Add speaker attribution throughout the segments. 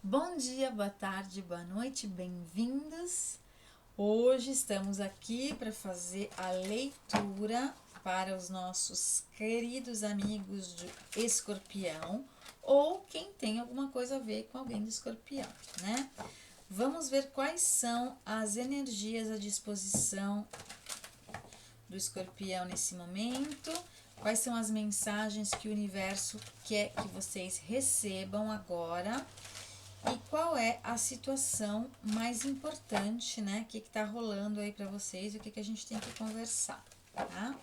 Speaker 1: Bom dia, boa tarde, boa noite, bem-vindos. Hoje estamos aqui para fazer a leitura para os nossos queridos amigos de Escorpião ou quem tem alguma coisa a ver com alguém do Escorpião, né? Vamos ver quais são as energias à disposição do Escorpião nesse momento. Quais são as mensagens que o universo quer que vocês recebam agora? E qual é a situação mais importante, né? O que tá rolando aí para vocês e o que a gente tem que conversar, tá?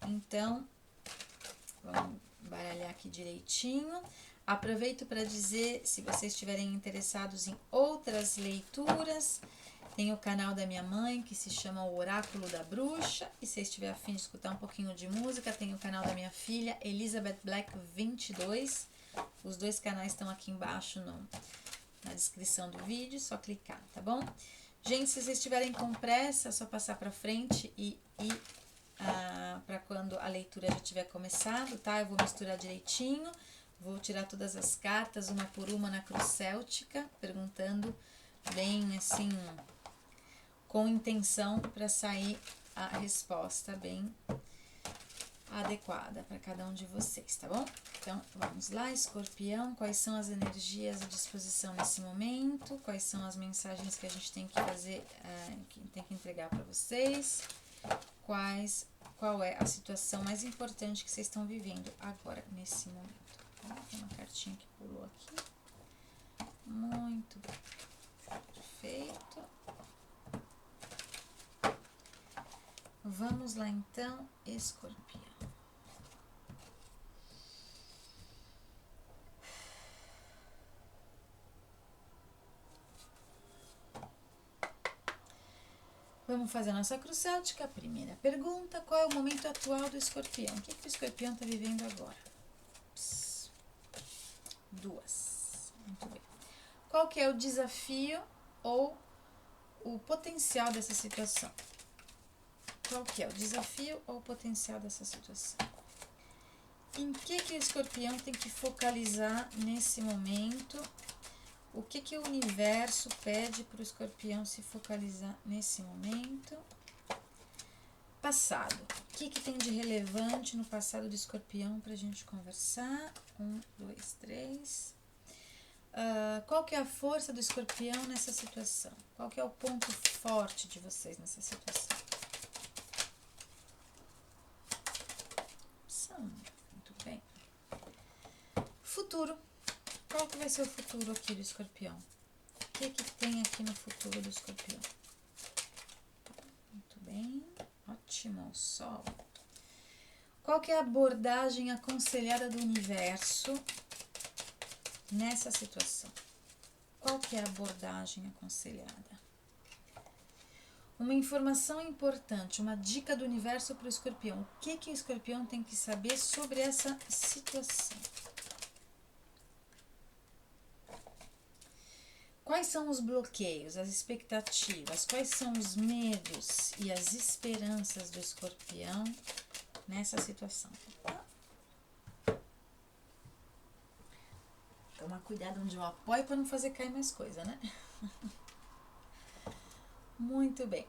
Speaker 1: Então, vamos baralhar aqui direitinho. Aproveito para dizer, se vocês estiverem interessados em outras leituras, tem o canal da minha mãe, que se chama O Oráculo da Bruxa. E se estiver a fim de escutar um pouquinho de música, tem o canal da minha filha, Elizabeth Black 22. Os dois canais estão aqui embaixo na descrição do vídeo, só clicar, tá bom? Gente, se vocês estiverem com pressa, é só passar para frente e ir para quando a leitura já tiver começado, tá? Eu vou misturar direitinho, vou tirar todas as cartas, uma por uma na cruz céltica, perguntando bem assim, com intenção para sair a resposta bem adequada para cada um de vocês, tá bom? Então, vamos lá, Escorpião, quais são as energias à disposição nesse momento? Quais são as mensagens que a gente tem que fazer, que tem que entregar para vocês? Qual é a situação mais importante que vocês estão vivendo agora, nesse momento? Tem uma cartinha que pulou aqui. Muito bem. Perfeito. Vamos lá, então, Escorpião. Vamos fazer a nossa cruz céltica. Primeira pergunta, qual é o momento atual do Escorpião? O que o Escorpião está vivendo agora? Duas. Muito bem. Qual que é o desafio ou o potencial dessa situação? Qual que é o desafio ou o potencial dessa situação? Em que o Escorpião tem que focalizar nesse momento? O que o universo pede para o Escorpião se focalizar nesse momento? Passado. O que tem de relevante no passado do Escorpião para a gente conversar? 1, 2, 3. Qual que é a força do Escorpião nessa situação? Qual que é o ponto forte de vocês nessa situação? Muito bem. Futuro. Qual que vai ser o futuro aqui do Escorpião? O que tem aqui no futuro do Escorpião? Muito bem. Ótimo. Sol. Qual que é a abordagem aconselhada do universo nessa situação? Qual que é a abordagem aconselhada? Uma informação importante, uma dica do universo para o Escorpião. O que o Escorpião tem que saber sobre essa situação? Quais são os bloqueios, as expectativas, quais são os medos e as esperanças do Escorpião nessa situação? Tomar cuidado onde eu apoio para não fazer cair mais coisa, né? Muito bem.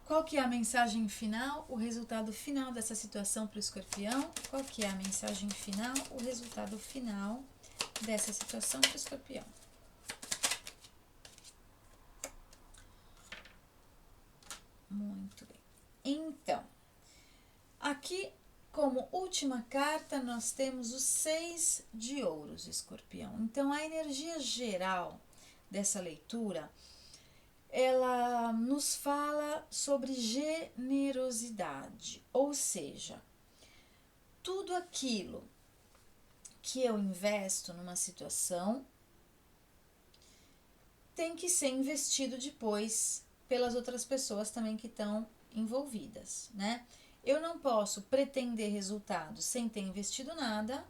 Speaker 1: Qual que é a mensagem final, o resultado final dessa situação para o Escorpião? Qual que é a mensagem final, o resultado final dessa situação para o Escorpião? Muito bem. Então, aqui como última carta nós temos os 6 de ouros, Escorpião. Então, a energia geral dessa leitura, ela nos fala sobre generosidade, ou seja, tudo aquilo que eu investo numa situação tem que ser investido depois pelas outras pessoas também que estão envolvidas, né? Eu não posso pretender resultados sem ter investido nada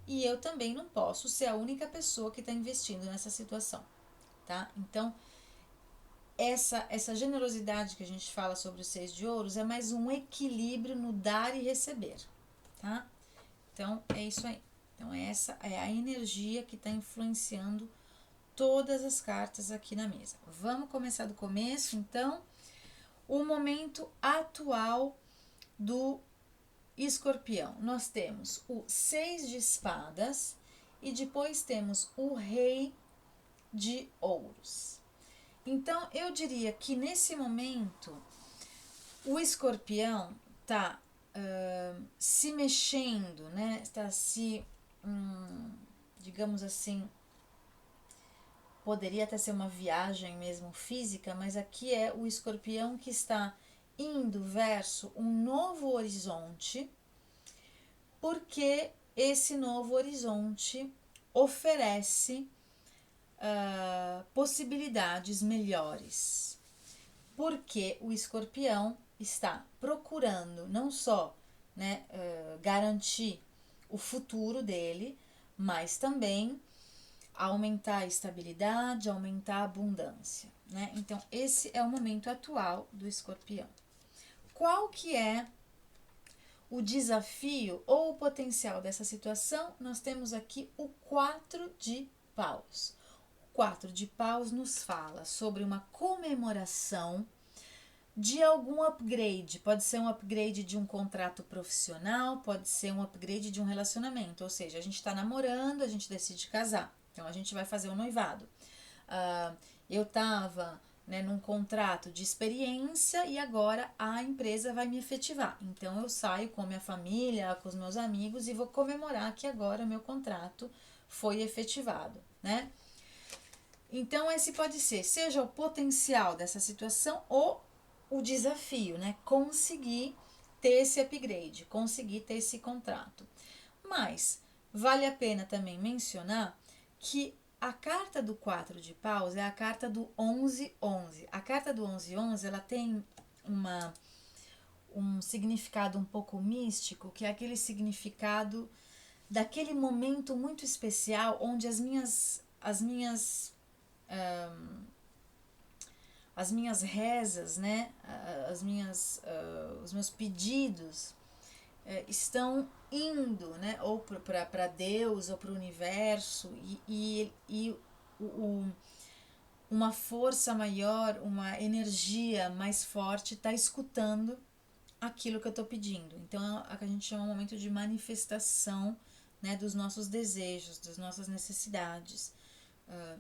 Speaker 1: e eu também não posso ser a única pessoa que está investindo nessa situação, tá? Então, essa generosidade que a gente fala sobre os 6 de ouros é mais um equilíbrio no dar e receber, tá? Então, é isso aí. Então, essa é a energia que está influenciando todas as cartas aqui na mesa. Vamos começar do começo, então. O momento atual do Escorpião. Nós temos o 6 de espadas e depois temos o Rei de ouros. Então, eu diria que nesse momento, o Escorpião está se mexendo, né? Está se, digamos assim, poderia até ser uma viagem mesmo física, mas aqui é o Escorpião que está indo verso um novo horizonte, porque esse novo horizonte oferece possibilidades melhores. Porque o Escorpião está procurando não só, né, garantir o futuro dele, mas também aumentar a estabilidade, aumentar a abundância, né? Então, esse é o momento atual do Escorpião. Qual que é o desafio ou o potencial dessa situação? Nós temos aqui o 4 de paus. O 4 de paus nos fala sobre uma comemoração de algum upgrade. Pode ser um upgrade de um contrato profissional, pode ser um upgrade de um relacionamento, ou seja, a gente está namorando, a gente decide casar. Então, a gente vai fazer o noivado. Eu estava, né, num contrato de experiência e agora a empresa vai me efetivar. Então, eu saio com a minha família, com os meus amigos e vou comemorar que agora meu contrato foi efetivado, né? Então, esse pode ser, seja o potencial dessa situação ou o desafio, né? Conseguir ter esse upgrade, conseguir ter esse contrato. Mas vale a pena também mencionar que a carta do 4 de paus é a carta do 11-11. A carta do 11-11, ela tem um significado um pouco místico, que é aquele significado daquele momento muito especial onde as minhas rezas, né, os meus pedidos estão indo, né, ou para Deus ou para o universo e uma força maior, uma energia mais forte está escutando aquilo que eu estou pedindo. Então a gente chama um momento de manifestação, né, dos nossos desejos, das nossas necessidades.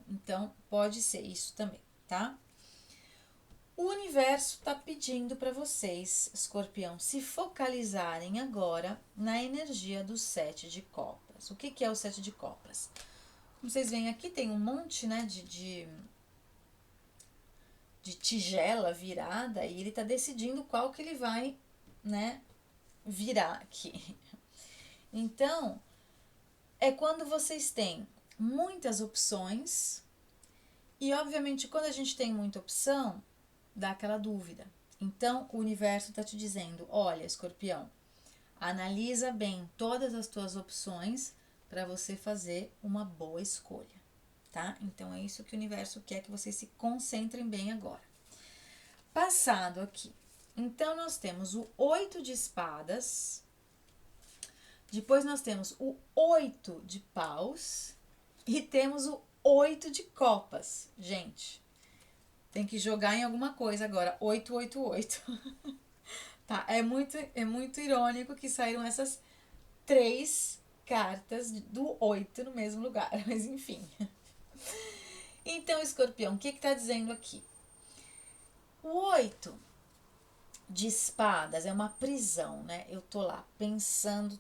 Speaker 1: Então pode ser isso também, tá? O universo está pedindo para vocês, Escorpião, se focalizarem agora na energia do 7 de copas. O que é o 7 de copas? Como vocês veem aqui, tem um monte, né, de tigela virada e ele está decidindo qual que ele vai, né, virar aqui. Então, é quando vocês têm muitas opções e, obviamente, quando a gente tem muita opção, dá aquela dúvida. Então, o universo está te dizendo, olha, Escorpião, analisa bem todas as tuas opções para você fazer uma boa escolha, tá? Então, é isso que o universo quer que vocês se concentrem bem agora. Passado aqui. Então, nós temos o 8 de espadas, depois nós temos o 8 de paus e temos o 8 de copas. Gente, tem que jogar em alguma coisa agora. 888. Tá? É muito irônico que saíram essas 3 cartas do 8 no mesmo lugar. Mas enfim. Então, Escorpião, o que tá dizendo aqui? O 8 de espadas é uma prisão, né? Eu tô lá pensando,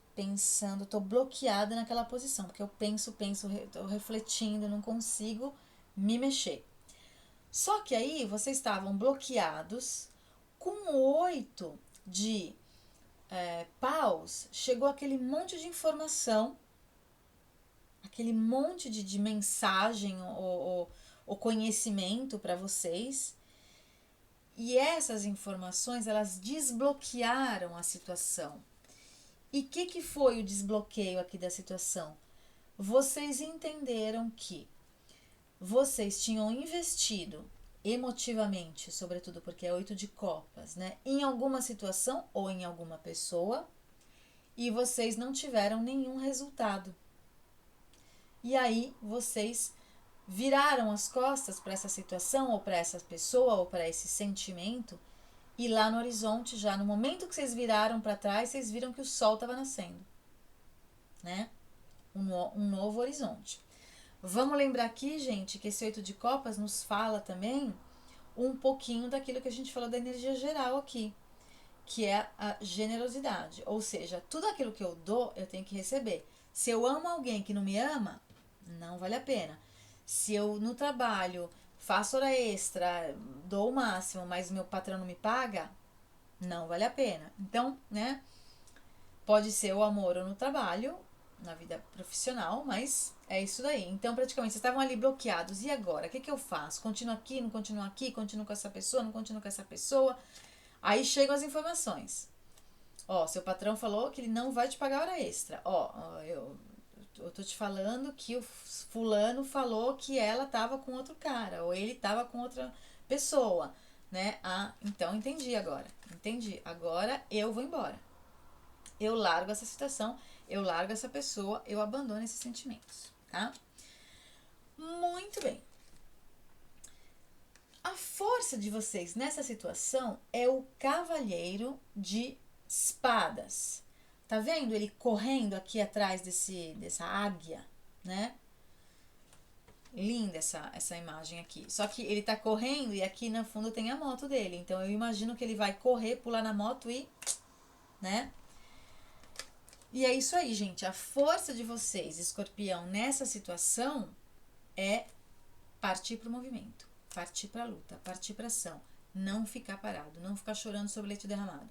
Speaker 1: tô bloqueada naquela posição, porque eu penso, tô refletindo, não consigo me mexer. Só que aí vocês estavam bloqueados com o 8 de paus, chegou aquele monte de informação, aquele monte de mensagem ou conhecimento para vocês. E essas informações, elas desbloquearam a situação. E o que foi o desbloqueio aqui da situação? Vocês entenderam que vocês tinham investido emotivamente, sobretudo porque é 8 de copas, né, em alguma situação ou em alguma pessoa, e vocês não tiveram nenhum resultado. E aí vocês viraram as costas para essa situação, ou para essa pessoa, ou para esse sentimento, e lá no horizonte, já no momento que vocês viraram para trás, vocês viram que o sol estava nascendo, né? Um novo horizonte. Vamos lembrar aqui, gente, que esse 8 de copas nos fala também um pouquinho daquilo que a gente falou da energia geral aqui, que é a generosidade. Ou seja, tudo aquilo que eu dou, eu tenho que receber. Se eu amo alguém que não me ama, não vale a pena. Se eu no trabalho faço hora extra, dou o máximo, mas meu patrão não me paga, não vale a pena. Então, né, pode ser o amor ou no trabalho, na vida profissional, mas é isso daí. Então, praticamente, vocês estavam ali bloqueados. E agora? O que eu faço? Continuo aqui, não continuo aqui? Continuo com essa pessoa, não continuo com essa pessoa? Aí chegam as informações. Ó, seu patrão falou que ele não vai te pagar hora extra. Ó, eu tô te falando que o fulano falou que ela tava com outro cara, ou ele tava com outra pessoa, né? Ah, então entendi agora. Entendi. Agora eu vou embora. Eu largo essa situação, eu largo essa pessoa, eu abandono esses sentimentos, tá? Muito bem. A força de vocês nessa situação é o cavalheiro de espadas. Tá vendo ele correndo aqui atrás dessa águia, né? Linda essa imagem aqui. Só que ele tá correndo e aqui no fundo tem a moto dele. Então eu imagino que ele vai correr, pular na moto e, né? E é isso aí, gente. A força de vocês, escorpião, nessa situação é partir pro movimento, partir pra luta, partir pra ação. Não ficar parado, não ficar chorando sobre leite derramado.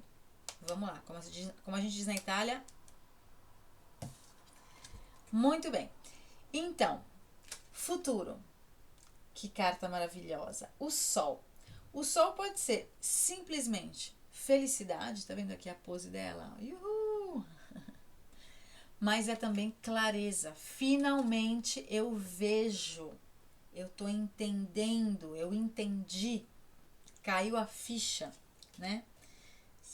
Speaker 1: Vamos lá, como a gente diz na Itália. Muito bem. Então, futuro. Que carta maravilhosa. O sol. O sol pode ser simplesmente felicidade. Tá vendo aqui a pose dela? Uhul! Mas é também clareza. Finalmente eu vejo. Eu tô entendendo. Eu entendi. Caiu a ficha, né?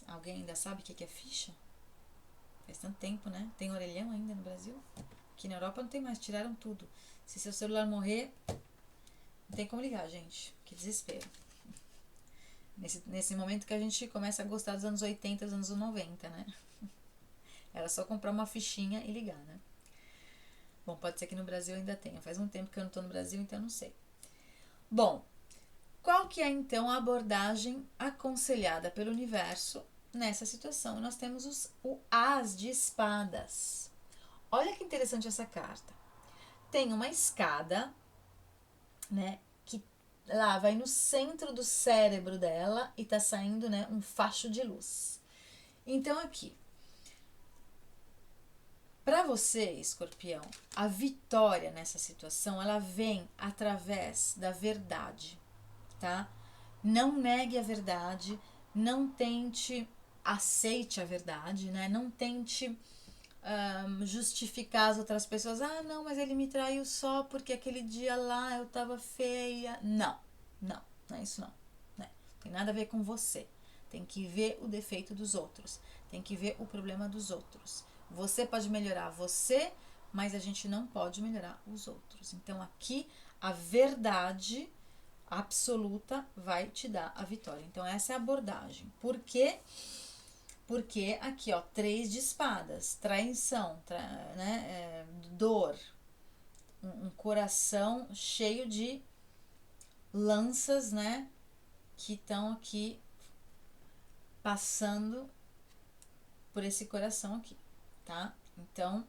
Speaker 1: Alguém ainda sabe o que é ficha? Faz tanto tempo, né? Tem orelhão ainda no Brasil? Aqui na Europa não tem mais, tiraram tudo. Se seu celular morrer, não tem como ligar, gente. Que desespero. Nesse momento que a gente começa a gostar dos anos 80, dos anos 90, né? Era só comprar uma fichinha e ligar, né? Bom, pode ser que no Brasil ainda tenha. Faz um tempo que eu não tô no Brasil, então eu não sei. Bom, qual que é então a abordagem aconselhada pelo universo nessa situação? Nós temos o As de Espadas. Olha que interessante essa carta. Tem uma escada, né, que lá vai no centro do cérebro dela e tá saindo, né, um facho de luz. Então aqui, para você, escorpião, a vitória nessa situação, ela vem através da verdade, tá? Não negue a verdade, não tente, aceite a verdade, né? Não tente justificar as outras pessoas. Ah, não, mas ele me traiu só porque aquele dia lá eu tava feia. Não, não é isso não. Né? Tem nada a ver com você. Tem que ver o defeito dos outros. Tem que ver o problema dos outros. Você pode melhorar você, mas a gente não pode melhorar os outros. Então aqui a verdade absoluta vai te dar a vitória. Então essa é a abordagem. Por quê? Porque aqui, ó, 3 de espadas, traição, né, dor, um coração cheio de lanças, né, que estão aqui passando por esse coração aqui, tá? Então,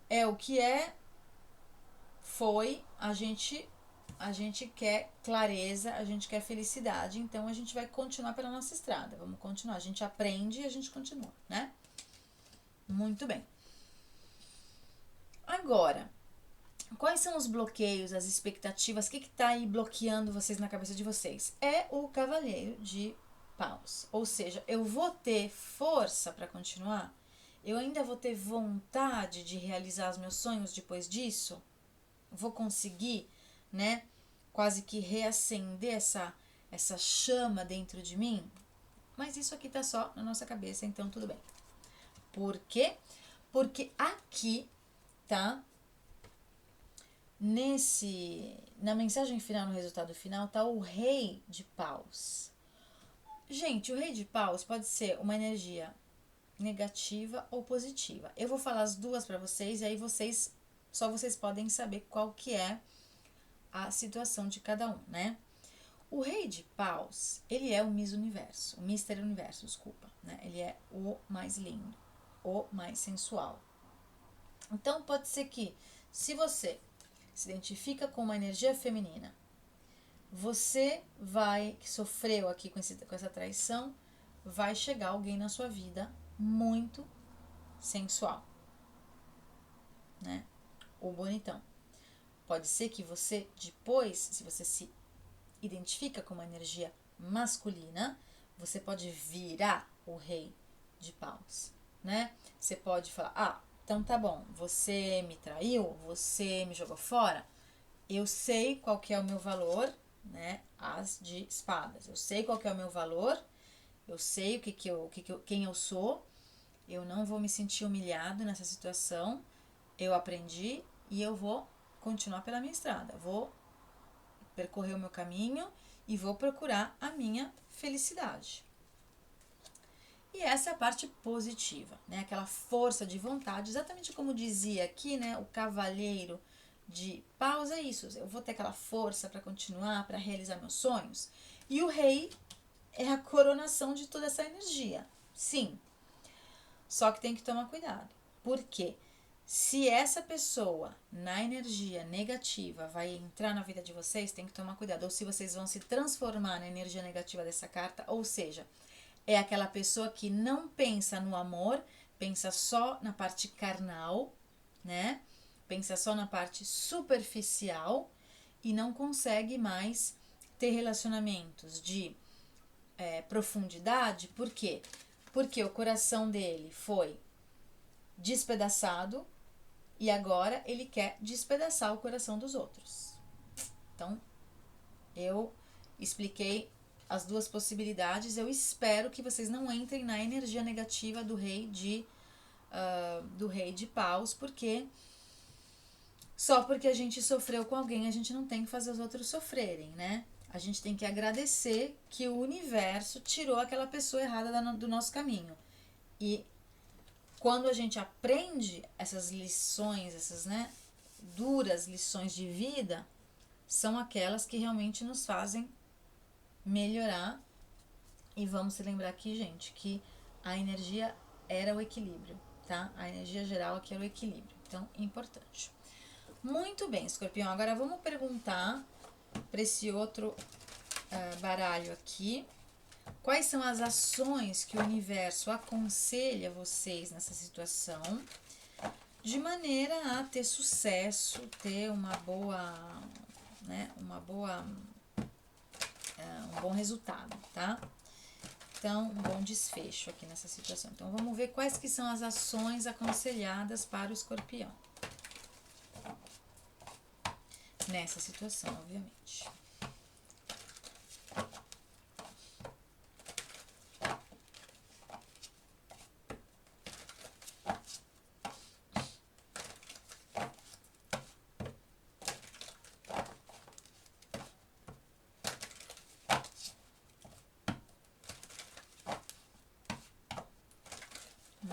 Speaker 1: é o que foi, a gente quer clareza, a gente quer felicidade, então a gente vai continuar pela nossa estrada. Vamos continuar. A gente aprende e a gente continua, né? Muito bem. Agora, quais são os bloqueios, as expectativas? O que está aí bloqueando vocês na cabeça de vocês? É o cavaleiro de paus. Ou seja, eu vou ter força para continuar? Eu ainda vou ter vontade de realizar os meus sonhos depois disso? Vou conseguir, né, quase que reacender essa chama dentro de mim? Mas isso aqui tá só na nossa cabeça, então tudo bem. Por quê? Porque aqui tá na mensagem final, no resultado final, tá o Rei de Paus. Gente, o Rei de Paus pode ser uma energia negativa ou positiva. Eu vou falar as duas para vocês e aí só vocês podem saber qual que é a situação de cada um, né? O Rei de Paus, ele é o Miss Universo, o Mister Universo, desculpa, né? Ele é o mais lindo, o mais sensual. Então pode ser que, se você se identifica com uma energia feminina, você que sofreu aqui com essa traição, vai chegar alguém na sua vida muito sensual, né? O bonitão. Pode ser que você depois, se você se identifica com uma energia masculina, você pode virar o Rei de Paus, né? Você pode falar, então tá bom, você me traiu, você me jogou fora, eu sei qual que é o meu valor, né? As de espadas, eu sei qual que é o meu valor, eu sei quem eu sou, eu não vou me sentir humilhado nessa situação, eu aprendi e eu vou continuar pela minha estrada, vou percorrer o meu caminho e vou procurar a minha felicidade. E essa é a parte positiva, né? Aquela força de vontade, exatamente como dizia aqui, né? O Cavaleiro de Paus é isso. Eu vou ter aquela força para continuar, para realizar meus sonhos. E o Rei é a coronação de toda essa energia. Sim. Só que tem que tomar cuidado. Por quê? Se essa pessoa, na energia negativa, vai entrar na vida de vocês, tem que tomar cuidado. Ou se vocês vão se transformar na energia negativa dessa carta, ou seja, é aquela pessoa que não pensa no amor, pensa só na parte carnal, né? Pensa só na parte superficial e não consegue mais ter relacionamentos de profundidade. Por quê? Porque o coração dele foi despedaçado e agora ele quer despedaçar o coração dos outros. Então, eu expliquei as duas possibilidades. Eu espero que vocês não entrem na energia negativa do Rei de Paus, porque só porque a gente sofreu com alguém, a gente não tem que fazer os outros sofrerem, né? A gente tem que agradecer que o universo tirou aquela pessoa errada do nosso caminho. E quando a gente aprende essas lições, essas, né, duras lições de vida, são aquelas que realmente nos fazem melhorar. E vamos se lembrar aqui, gente, que a energia era o equilíbrio, tá? A energia geral aqui era o equilíbrio. Então, importante. Muito bem, Escorpião. Agora vamos perguntar para esse outro baralho aqui. Quais são as ações que o universo aconselha vocês nessa situação, de maneira a ter sucesso, ter um bom resultado, tá? Então, um bom desfecho aqui nessa situação. Então, vamos ver quais que são as ações aconselhadas para o Escorpião nessa situação, obviamente.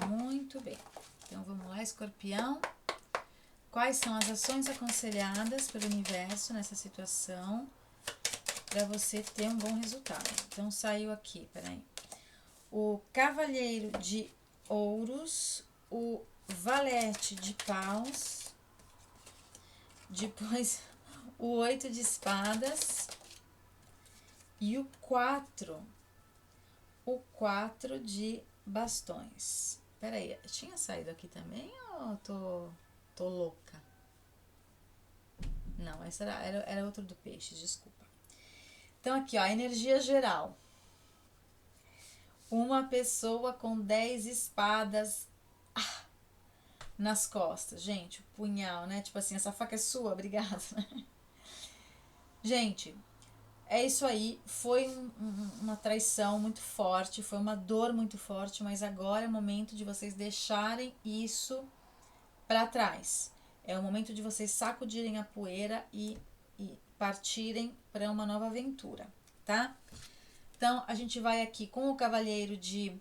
Speaker 1: Muito bem. Então, vamos lá, Escorpião. Quais são as ações aconselhadas pelo universo nessa situação para você ter um bom resultado? Então, saiu aqui, peraí. O Cavaleiro de Ouros, o Valete de Paus, depois o 8 de Espadas e o 4 de Bastões. Peraí, tinha saído aqui também ou tô louca? Não, essa era outro do peixe, desculpa. Então aqui, ó, a energia geral. Uma pessoa com 10 espadas nas costas. Gente, o punhal, né? Tipo assim, essa faca é sua, obrigada. Gente, é isso aí. Foi uma traição muito forte, foi uma dor muito forte, mas agora é o momento de vocês deixarem isso para trás. É o momento de vocês sacudirem a poeira e partirem para uma nova aventura, tá? Então, a gente vai aqui com o Cavaleiro de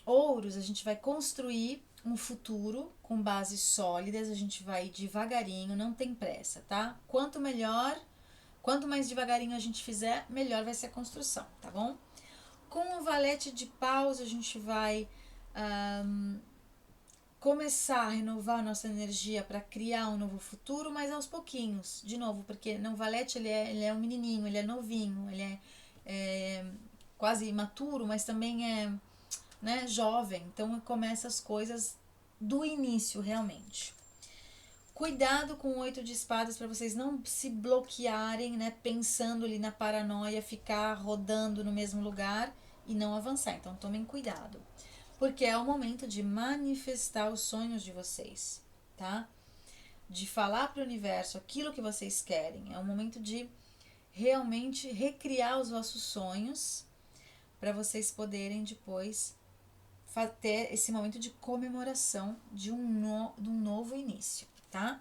Speaker 1: Ouros, a gente vai construir um futuro com bases sólidas, a gente vai devagarinho, não tem pressa, tá? Quanto mais devagarinho a gente fizer, melhor vai ser a construção, tá bom? Com o Valete de Paus, a gente vai começar a renovar a nossa energia para criar um novo futuro, mas aos pouquinhos, de novo, porque no Valete ele é um menininho, ele é novinho, ele é quase imaturo, mas também é, né, jovem, então começa as coisas do início realmente. Cuidado com o 8 de espadas para vocês não se bloquearem, né, pensando ali na paranoia, ficar rodando no mesmo lugar e não avançar. Então tomem cuidado, porque é o momento de manifestar os sonhos de vocês, tá? De falar para o universo aquilo que vocês querem. É o momento de realmente recriar os vossos sonhos para vocês poderem depois ter esse momento de comemoração de um novo início, tá?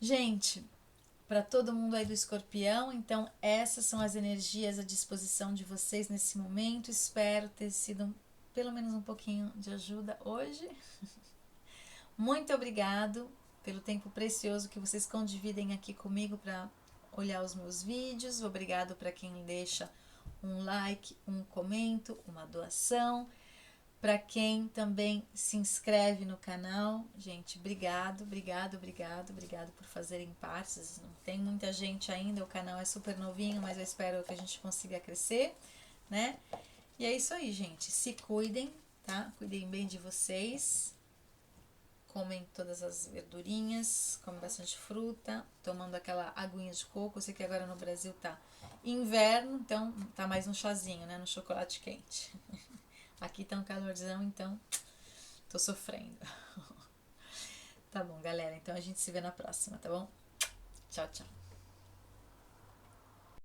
Speaker 1: Gente, para todo mundo aí do Escorpião, então essas são as energias à disposição de vocês nesse momento. Espero ter sido pelo menos um pouquinho de ajuda hoje. Muito obrigado pelo tempo precioso que vocês condividem aqui comigo para olhar os meus vídeos. Obrigado para quem deixa um like, um comento, uma doação. Para quem também se inscreve no canal, gente, obrigado por fazerem parte. Não tem muita gente ainda, o canal é super novinho, mas eu espero que a gente consiga crescer, né? E é isso aí, gente. Se cuidem, tá? Cuidem bem de vocês. Comem todas as verdurinhas, comem bastante fruta, tomando aquela aguinha de coco. Eu sei que agora no Brasil tá inverno, então tá mais no chazinho, né? No chocolate quente. Aqui tá um calorzão, então tô sofrendo. Tá bom, galera. Então a gente se vê na próxima, tá bom? Tchau, tchau.